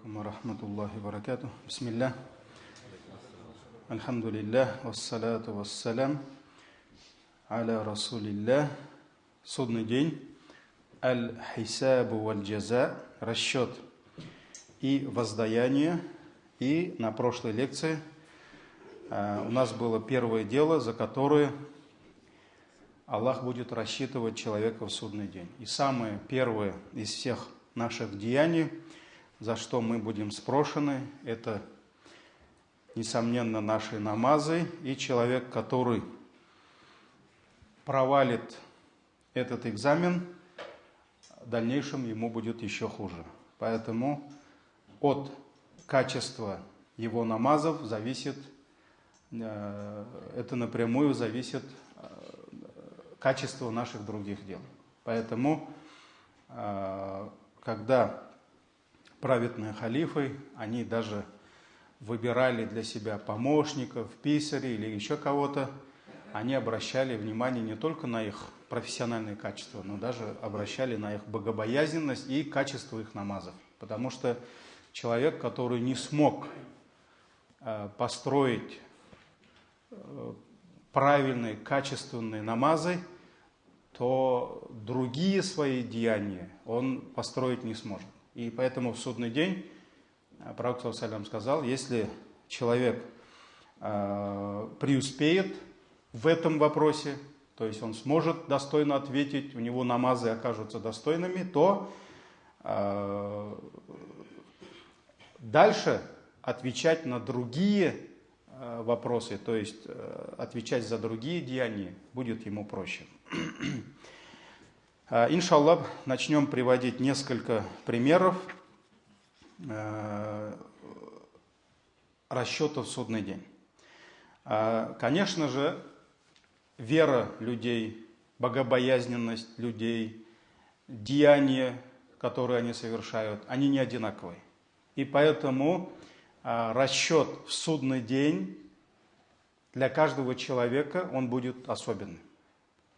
алейкум ва рахматуллахи ва баракатух. Бисмиллах. Альхамдулиллах. Вассалату вассалям. Аля расулиллах. Судный день. Аль-хисабу валь-джаза. Расчет и воздаяние. И на прошлой лекции у нас было первое дело, за которое Аллах будет рассчитывать человека в судный день. И самое первое из всех наших деяний, за что мы будем спрошены, это, несомненно, наши намазы. И человек, который провалит этот экзамен, в дальнейшем ему будет еще хуже. Поэтому от качества его намазов зависит, это напрямую зависит качество наших других дел. Поэтому, когда праведные халифы, они даже выбирали для себя помощников, писарей или еще кого-то, они обращали внимание не только на их профессиональные качества, но даже обращали на их богобоязненность и качество их намазов. Потому что человек, который не смог построить правильные, качественные намазы, то другие свои деяния он построить не сможет. И поэтому в судный день пророк ﷺ сказал, если человек преуспеет в этом вопросе, то есть он сможет достойно ответить, у него намазы окажутся достойными, то дальше отвечать на другие вопросы, то есть отвечать за другие деяния будет ему проще. Иншаллах, начнем приводить несколько примеров расчетов в судный день. Конечно же, вера людей, богобоязненность людей, деяния, которые они совершают, они не одинаковые. И поэтому расчет в судный день для каждого человека, он будет особенным.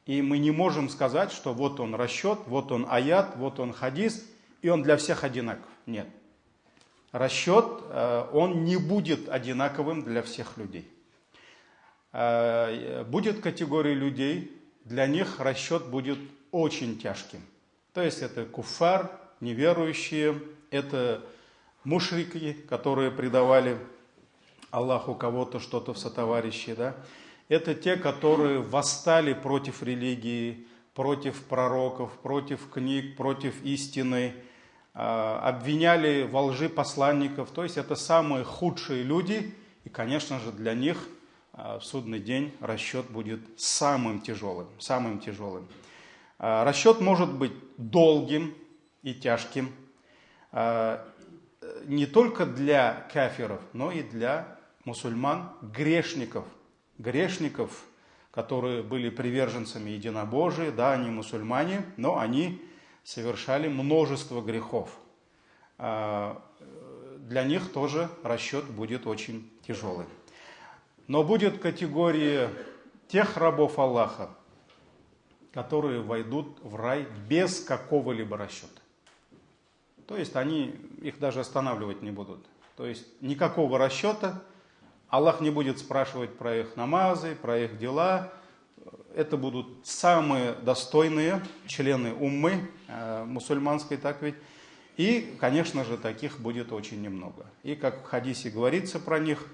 И мы не можем сказать, что вот он расчет, вот он аят, вот он хадис, и он для всех одинаков. Нет. Расчет, он не будет одинаковым для всех людей. Будет категория людей, для них расчет будет очень тяжким. То есть это куффар, неверующие, это мушрики, которые предавали Аллаху кого-то, что-то в сотоварищи, да? Это те, которые восстали против религии, против пророков, против книг, против истины, обвиняли во лжи посланников. То есть это самые худшие люди, и, конечно же, для них в судный день расчет будет самым тяжелым, самым тяжелым. Расчет может быть долгим и тяжким, не только для кафиров, но и для мусульман, грешников, которые были приверженцами единобожия, да, они мусульмане, но они совершали множество грехов. Для них тоже расчет будет очень тяжелый. Но будет категория тех рабов Аллаха, которые войдут в рай без какого-либо расчета. То есть они их даже останавливать не будут. То есть никакого расчета. Аллах не будет спрашивать про их намазы, про их дела. Это будут самые достойные члены уммы мусульманской, так ведь. И, конечно же, таких будет очень немного. И как в хадисе говорится про них,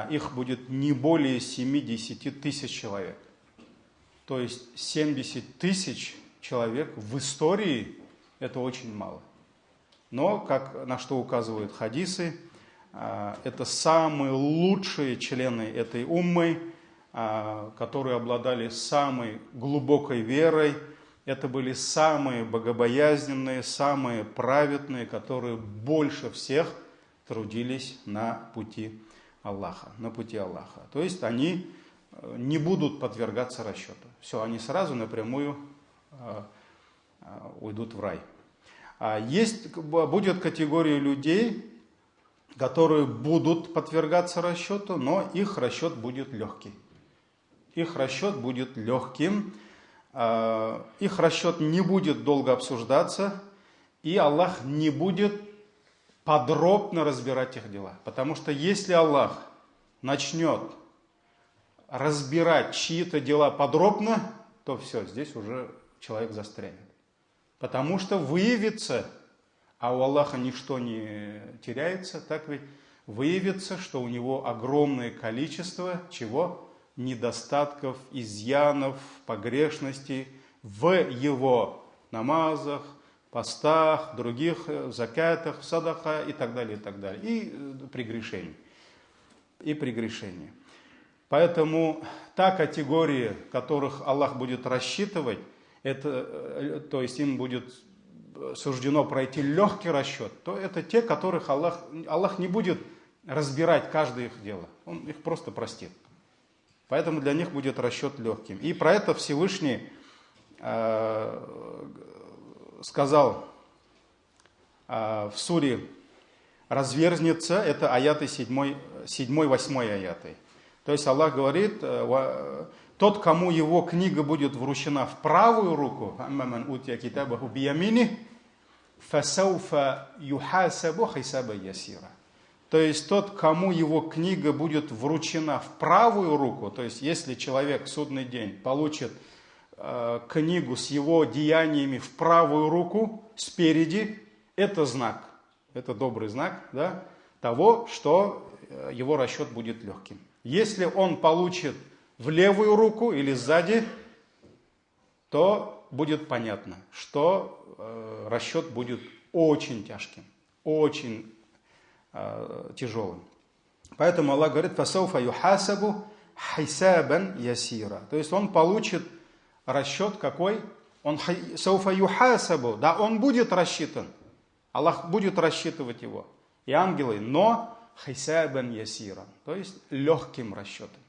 их будет не более 70 тысяч человек. То есть 70 тысяч человек в истории – это очень мало. Но, на что указывают хадисы, это самые лучшие члены этой уммы, которые обладали самой глубокой верой. Это были самые богобоязненные, самые праведные, которые больше всех трудились на пути Аллаха. То есть они не будут подвергаться расчету. Все, они сразу напрямую уйдут в рай. Будет категория людей, которые будут подвергаться расчету, но их расчет будет легкий. Их расчет будет легким, их расчет не будет долго обсуждаться, и Аллах не будет подробно разбирать их дела. Потому что если Аллах начнет разбирать чьи-то дела подробно, то все, здесь уже человек застрянет. Потому что выявится, а у Аллаха ничто не теряется, так ведь выявится, что у него огромное количество чего? Недостатков, изъянов, погрешностей в его намазах, постах, других закатах, садака и так далее, и так далее. И прегрешений. Поэтому та категория, которых Аллах будет рассчитывать, это, то есть им будет суждено пройти легкий расчет, то это те, которых Аллах не будет разбирать каждое их дело. Он их просто простит. Поэтому для них будет расчет легким. И про это Всевышний сказал в суре «Разверзнется», это аяты 7-8 аяты. То есть Аллах говорит, тот, кому его книга будет вручена в правую руку, то есть тот, кому его книга будет вручена в правую руку, то есть если человек в судный день получит книгу с его деяниями в правую руку, спереди, это знак, это добрый знак, да, того, что его расчет будет легким. Если он получит в левую руку или сзади, то будет понятно, что расчет будет очень тяжким, очень тяжелым. Поэтому Аллах говорит, «Фасауфа юхасабу хайсабан ясира». То есть он получит расчет какой? Он сауфа юхасабу, да, он будет рассчитан. Аллах будет рассчитывать его. И ангелы, но хайсабан ясира, то есть легким расчетом.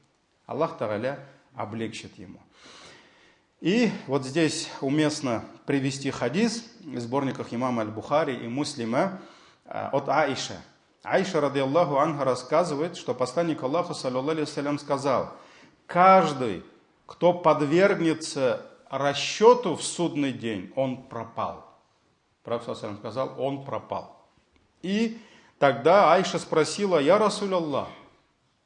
Аллах Тааля облегчит ему. И вот здесь уместно привести хадис в сборниках имама Аль-Бухари и Муслима от Аиши. Аиша, радиаллаху анха, рассказывает, что посланник Аллаха, саллаллаху алейхи ва саллям, сказал: каждый, кто подвергнется расчету в судный день, он пропал. Пророк саллаллаху алейхи ва саллям сказал: он пропал. И тогда Аиша спросила: я Расуль Аллах,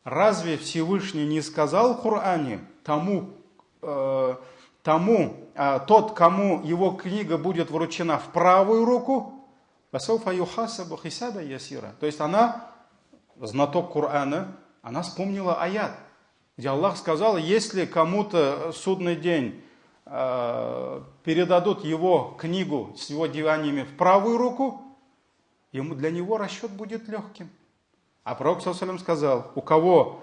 разве Всевышний не сказал в Коране тот, кому его книга будет вручена в правую руку? То есть она, знаток Корана, она вспомнила аят, где Аллах сказал: если кому-то в судный день передадут его книгу с его деяниями в правую руку, для него расчет будет легким. А пророк саллаллаху алейхи ва саллям сказал: у кого,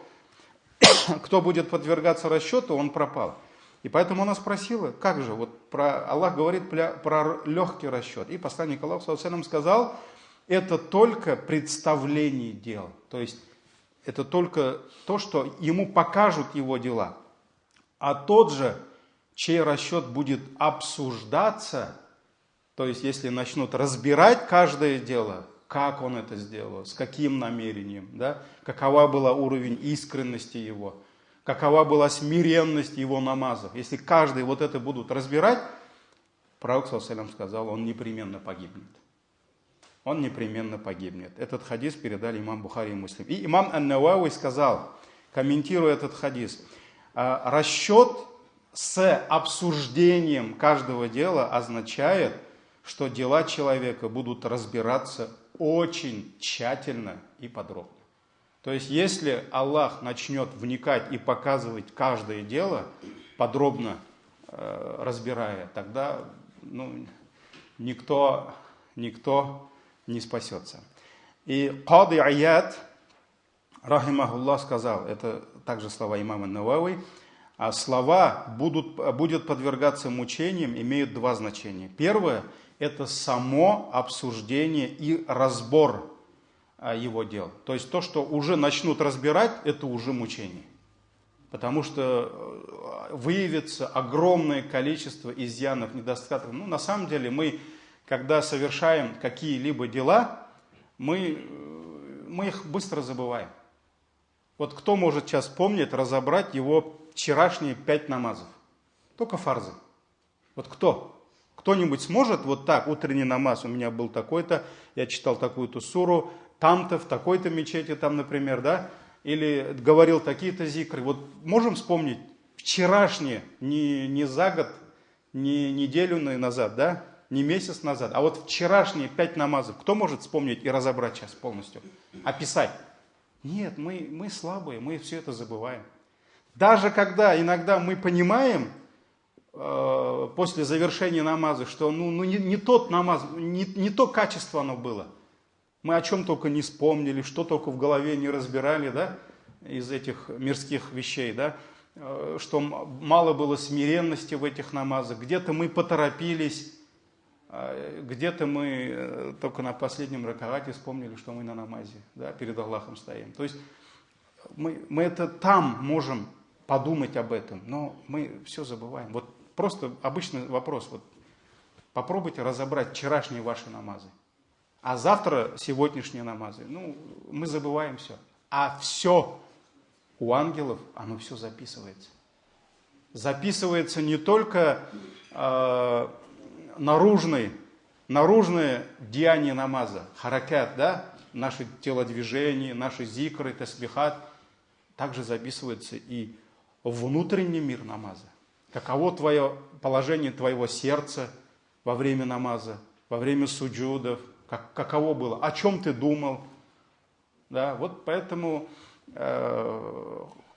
кто будет подвергаться расчету, он пропал. И поэтому она спросила: как же, вот Аллах говорит про легкий расчет. И посланник Аллаха саллаллаху алейхи ва саллям сказал: это только представление дел. То есть это только то, что ему покажут его дела. А тот же, чей расчет будет обсуждаться, то есть если начнут разбирать каждое дело, как он это сделал, с каким намерением, да, какова была уровень искренности его, какова была смиренность его намазов. Если каждый вот это будут разбирать, пророк саллаллаху алейхи ва саллям сказал: он непременно погибнет. Он непременно погибнет. Этот хадис передали имам Бухари и Муслим. И имам Ан-Навауи сказал, комментируя этот хадис: расчет с обсуждением каждого дела означает, что дела человека будут разбираться очень тщательно и подробно. То есть, если Аллах начнет вникать и показывать каждое дело, подробно разбирая, тогда никто не спасется. И Кади Ияд, рахимахуллах, сказал, это также слова имама Навауи, а слова «будет подвергаться мучениям» имеют два значения. Первое – это само обсуждение и разбор его дел. То есть то, что уже начнут разбирать, это уже мучение. Потому что выявится огромное количество изъянов, недостатков. На самом деле мы, когда совершаем какие-либо дела, мы их быстро забываем. Вот кто может сейчас помнить, разобрать его вчерашние 5 намазов? Только фарзы. Вот кто Кто-нибудь сможет вот так, утренний намаз, у меня был такой-то, я читал такую-то суру, там-то, в такой-то мечети, там, например, да, или говорил такие-то зикры. Вот можем вспомнить вчерашние, не за год, не неделю назад, да, не месяц назад, а вот вчерашние 5 намазов. Кто может вспомнить и разобрать сейчас полностью? Описать? Нет, мы слабые, мы все это забываем. Даже когда иногда мы понимаем, после завершения намаза, что не тот намаз, не то качество оно было. Мы о чем только не вспомнили, что только в голове не разбирали, да, из этих мирских вещей, да, что мало было смиренности в этих намазах, где-то мы поторопились, где-то мы только на последнем ракавате вспомнили, что мы на намазе, да, перед Аллахом стоим. То есть мы это там можем подумать об этом, но мы все забываем. Вот просто обычный вопрос, вот попробуйте разобрать вчерашние ваши намазы, а завтра сегодняшние намазы. Мы забываем все. А все у ангелов, оно все записывается. Записывается не только наружное деяние намаза, харакят, да, наши телодвижения, наши зикры, тасбихат, также записывается и внутренний мир намаза. Каково положение твоего сердца во время намаза, во время суджудов, каково было, о чем ты думал. Да, вот поэтому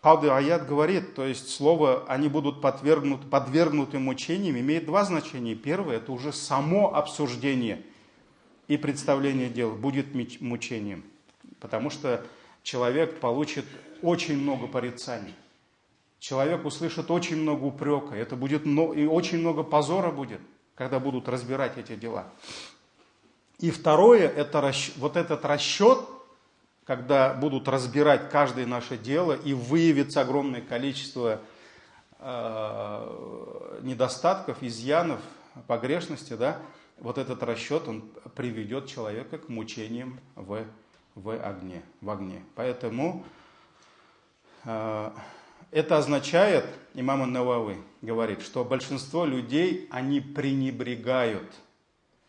Кады Аят говорит, то есть слово «они будут подвергнуты мучениям» имеет два значения. Первое – это уже само обсуждение и представление дел будет мучением, потому что человек получит очень много порицаний. Человек услышит очень много упрека, это будет и очень много позора будет, когда будут разбирать эти дела. И второе, это вот этот расчет, когда будут разбирать каждое наше дело и выявится огромное количество недостатков, изъянов, погрешности, да, вот этот расчет, он приведет человека к мучениям в огне. Поэтому это означает, имам ан-Навави говорит, что большинство людей, они пренебрегают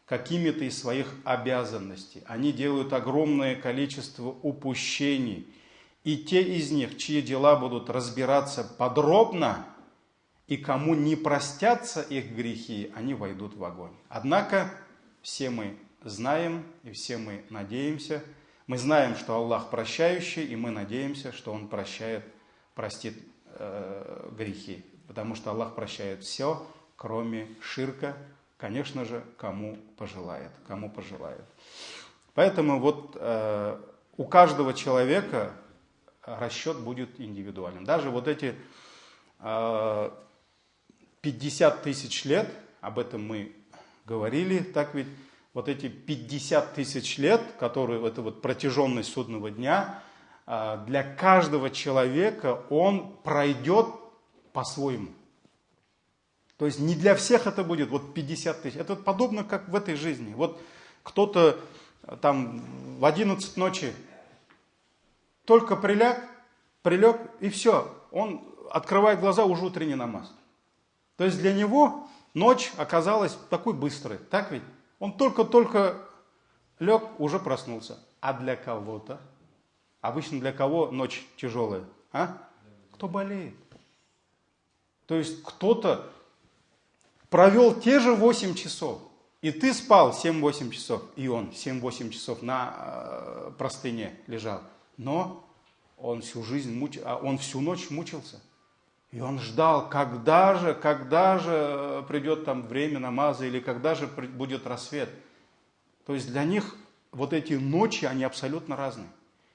какими-то из своих обязанностей. Они делают огромное количество упущений. И те из них, чьи дела будут разбираться подробно, и кому не простятся их грехи, они войдут в огонь. Однако все мы знаем и все мы надеемся. Мы знаем, что Аллах прощающий, и мы надеемся, что Он простит грехи. Потому что Аллах прощает все, кроме ширка, конечно же, кому пожелает. Поэтому вот у каждого человека расчет будет индивидуален. Даже вот эти 50 тысяч лет, об этом мы говорили, так ведь, вот эти 50 тысяч лет, которые, это вот протяженность судного дня, для каждого человека он пройдет по-своему. То есть не для всех это будет вот 50 тысяч. Это подобно как в этой жизни. Вот кто-то там в 11 ночи только прилег и все. Он открывает глаза, уже утренний намаз. То есть для него ночь оказалась такой быстрой. Так ведь? Он только лег, уже проснулся. А для кого-то? Обычно для кого ночь тяжелая? Кто болеет? То есть кто-то провел те же 8 часов. И ты спал 7-8 часов. И он 7-8 часов на простыне лежал. Но он всю ночь мучился. И он ждал, когда же придет там время намаза, или когда же будет рассвет. То есть для них вот эти ночи, они абсолютно разные.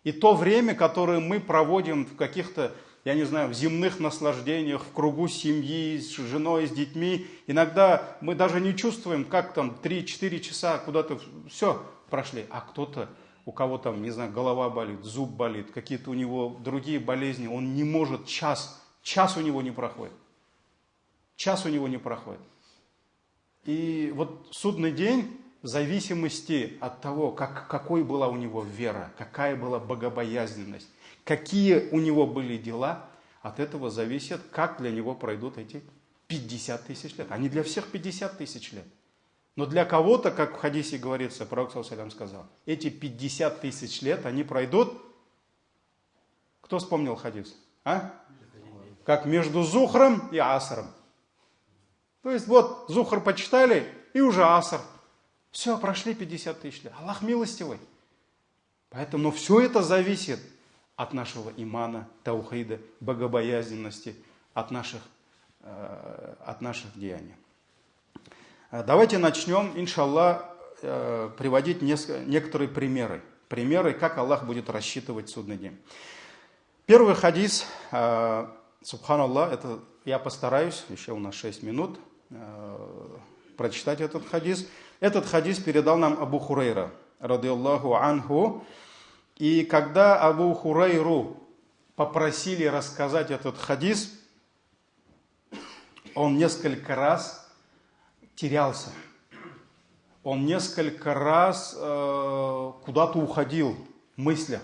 И то время, которое мы проводим в каких-то, я не знаю, в земных наслаждениях, в кругу семьи, с женой, с детьми, иногда мы даже не чувствуем, как там 3-4 часа куда-то все прошли. А кто-то, у кого там, не знаю, голова болит, зуб болит, какие-то у него другие болезни, он не может час у него не проходит. И вот судный день, в зависимости от того, какой была у него вера, какая была богобоязненность, какие у него были дела, от этого зависит, как для него пройдут эти 50 тысяч лет. А не для всех 50 тысяч лет. Но для кого-то, как в хадисе говорится, пророк саллаллаху алейхи ва саллям сказал, эти 50 тысяч лет, они пройдут. Кто вспомнил хадис? Как между Зухром и Асром. То есть вот Зухр почитали, и уже Аср. Все, прошли 50 тысяч лет. Аллах милостивый. Поэтому все это зависит от нашего имана, таухида, богобоязненности, от наших деяний. Давайте начнем, иншаллах, приводить некоторые примеры. Примеры, как Аллах будет рассчитывать судный день. Первый хадис, субханаллах, это я постараюсь, еще у нас 6 минут, прочитать этот хадис. Этот хадис передал нам Абу Хурайра, радиаллаху анху. И когда Абу Хурайру попросили рассказать этот хадис, он несколько раз терялся. Он несколько раз куда-то уходил в мыслях.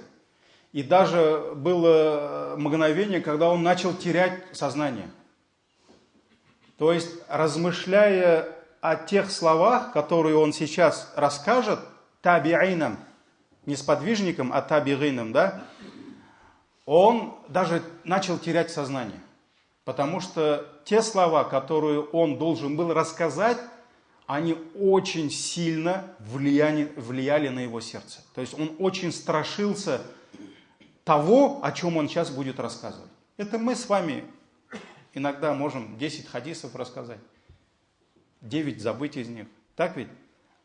И даже было мгновение, когда он начал терять сознание. То есть, размышляя о тех словах, которые он сейчас расскажет, табиинам, не сподвижникам, а табиинам, да, он даже начал терять сознание. Потому что те слова, которые он должен был рассказать, они очень сильно влияли на его сердце. То есть он очень страшился того, о чем он сейчас будет рассказывать. Это мы с вами иногда можем 10 хадисов рассказать, 9 забыть из них. Так ведь?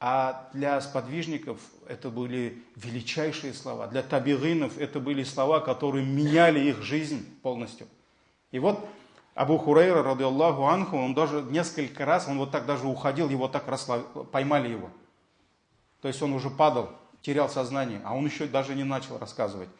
А для сподвижников это были величайшие слова. Для табиинов это были слова, которые меняли их жизнь полностью. И вот Абу Хурайра, радиаллаху анху, он даже несколько раз, он вот так даже уходил, его так поймали его. То есть он уже падал, терял сознание, а он еще даже не начал рассказывать.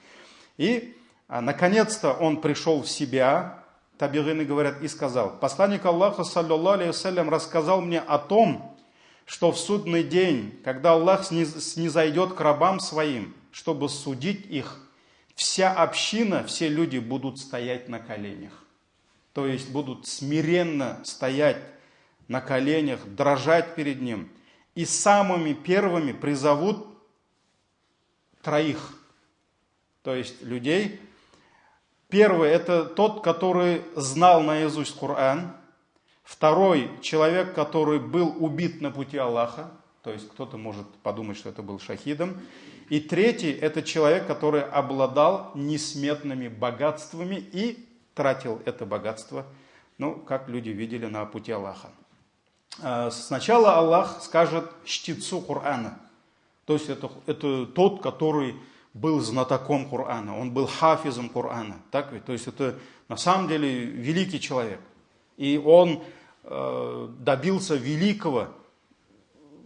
И наконец-то он пришел в себя, табиины говорят, и сказал: посланник Аллаха, саллаллаху алейхи ва саллям, рассказал мне о том, что в судный день, когда Аллах снизойдет к рабам своим, чтобы судить их, вся община, все люди будут стоять на коленях. То есть будут смиренно стоять на коленях, дрожать перед ним. И самыми первыми призовут 3. То есть людей. Первый – это тот, который знал наизусть Коран. Второй – человек, который был убит на пути Аллаха. То есть кто-то может подумать, что это был шахидом. И третий – это человек, который обладал несметными богатствами и тратил это богатство, как люди видели на пути Аллаха. Сначала Аллах скажет чтецу Корана. То есть это тот, который был знатоком Корана, он был хафизом Корана. Так ведь? То есть это на самом деле великий человек. И он добился великого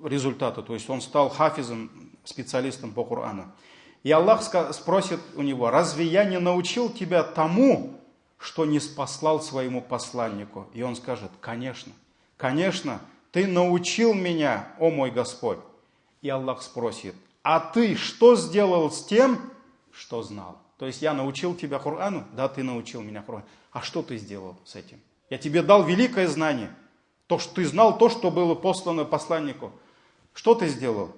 результата. То есть он стал хафизом, специалистом по Корану. И Аллах спросит у него: разве я не научил тебя тому, что не спаслал своему посланнику? И он скажет: конечно, конечно, ты научил меня, о мой Господь. И Аллах спросит: а ты что сделал с тем, что знал? То есть я научил тебя Корану? Да, ты научил меня Корану. А что ты сделал с этим? Я тебе дал великое знание. То, что ты знал, то, что было послано посланнику. Что ты сделал?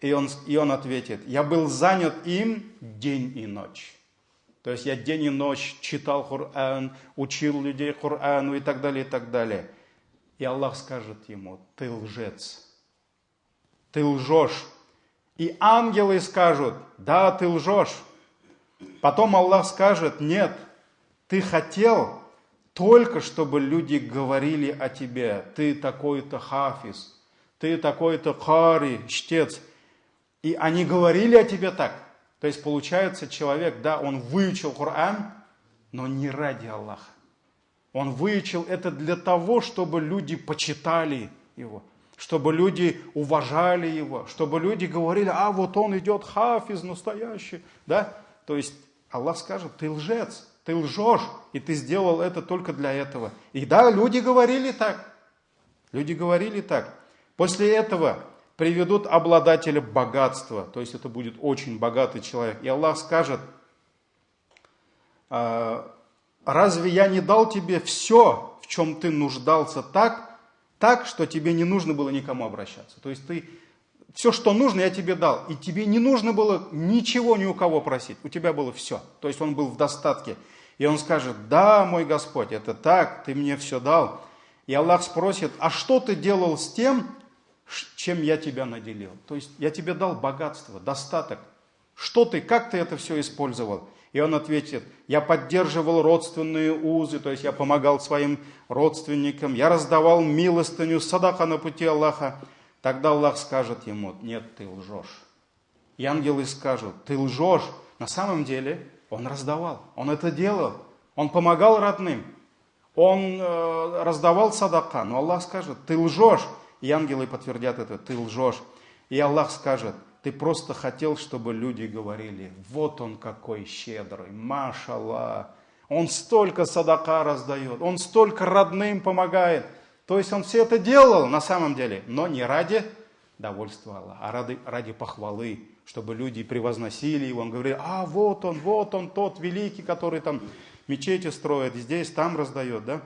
И он ответит: я был занят им день и ночь. То есть я день и ночь читал Коран, учил людей Корану и так далее, и так далее. И Аллах скажет ему: ты лжец, ты лжешь. И ангелы скажут: да, ты лжешь. Потом Аллах скажет: нет, ты хотел только, чтобы люди говорили о тебе. Ты такой-то хафиз, ты такой-то кари, чтец. И они говорили о тебе так. То есть получается, человек, да, он выучил Коран, но не ради Аллаха. Он выучил это для того, чтобы люди почитали его, чтобы люди уважали его, чтобы люди говорили: а вот он идет хафиз настоящий. Да? То есть Аллах скажет: ты лжец, ты лжешь, и ты сделал это только для этого. И да, люди говорили так. Люди говорили так. После этого приведут обладателя богатства, то есть это будет очень богатый человек. И Аллах скажет: разве я не дал тебе все, в чем ты нуждался, так, так, что тебе не нужно было никому обращаться. То есть все, что нужно, я тебе дал. И тебе не нужно было ничего ни у кого просить. У тебя было все. То есть он был в достатке. И он скажет: да, мой Господь, это так, ты мне все дал. И Аллах спросит: а что ты делал с тем, чем я тебя наделил? То есть я тебе дал богатство, достаток. Как ты это все использовал? И он ответит: я поддерживал родственные узы, то есть я помогал своим родственникам, я раздавал милостыню, садака на пути Аллаха. Тогда Аллах скажет ему: нет, ты лжешь. И ангелы скажут: ты лжешь. На самом деле он раздавал, он это делал, он помогал родным, он раздавал садака. Но Аллах скажет: ты лжешь. И ангелы подтвердят это: ты лжешь. И Аллах скажет: ты просто хотел, чтобы люди говорили: вот он какой щедрый, машаллах, он столько садака раздает, он столько родным помогает. То есть он все это делал на самом деле, но не ради довольства Аллаха, а ради похвалы, чтобы люди превозносили его. Он говорил: а вот он тот великий, который там мечети строит, здесь, там раздает, да?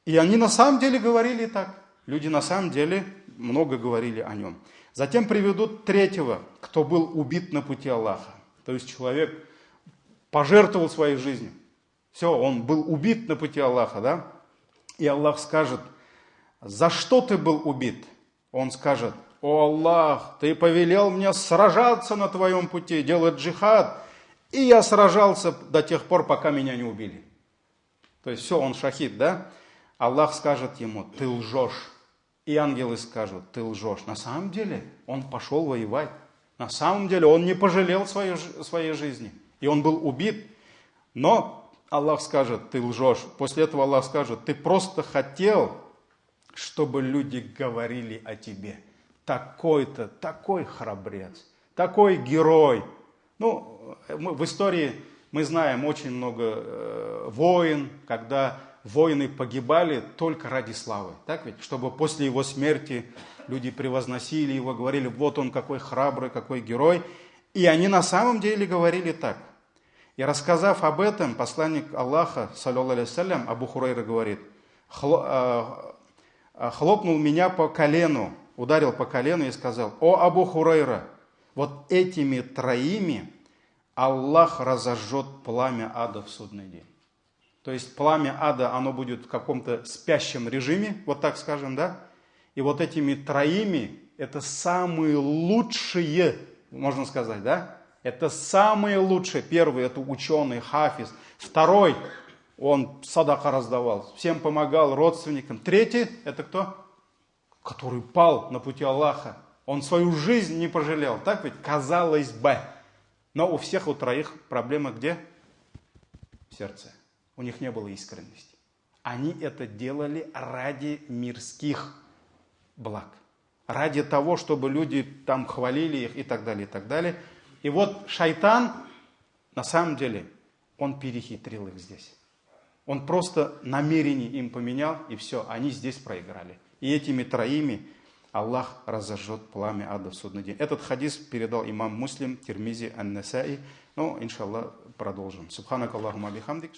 И они на самом деле говорили так. Люди на самом деле много говорили о нем. Затем приведут третьего, кто был убит на пути Аллаха. То есть человек пожертвовал своей жизнью. Все, он был убит на пути Аллаха, да? И Аллах скажет: за что ты был убит? Он скажет: о Аллах, ты повелел мне сражаться на твоем пути, делать джихад. И я сражался до тех пор, пока меня не убили. То есть все, он шахид, да? Аллах скажет ему: ты лжешь. И ангелы скажут: ты лжешь. На самом деле он пошел воевать. На самом деле он не пожалел своей жизни. И он был убит. Но Аллах скажет: ты лжешь. После этого Аллах скажет: ты просто хотел, чтобы люди говорили о тебе. Такой-то, такой храбрец, такой герой. Ну, в истории мы знаем очень много войн, когда воины погибали только ради славы. Так ведь? Чтобы после его смерти люди превозносили его, говорили: вот он какой храбрый, какой герой. И они на самом деле говорили так. И рассказав об этом, посланник Аллаха, саллаллаху алейхи вассалям, Абу Хурайра говорит: хлопнул меня по колену, ударил по колену и сказал: о Абу Хурайра, вот этими троими Аллах разожжет пламя ада в судный день. То есть пламя ада, оно будет в каком-то спящем режиме, вот так скажем, да? И вот этими троими, это самые лучшие, можно сказать, да? Это самые лучшие. Первый — это ученый, хафиз. Второй — он садака раздавал, всем помогал, родственникам. Третий — это кто? Который пал на пути Аллаха. Он свою жизнь не пожалел. Так ведь? Казалось бы. Но у всех, у троих проблема где? В сердце. У них не было искренности. Они это делали ради мирских благ. Ради того, чтобы люди там хвалили их и так далее, и так далее. И вот шайтан, на самом деле, он перехитрил их здесь. Он просто намерение им поменял, и все, они здесь проиграли. И этими троими Аллах разожжет пламя ада в судный день. Этот хадис передал имам Муслим, Тирмизи, Ан-Насаи. Ну, иншаллах, продолжим. Субханак Аллахума бихамдик.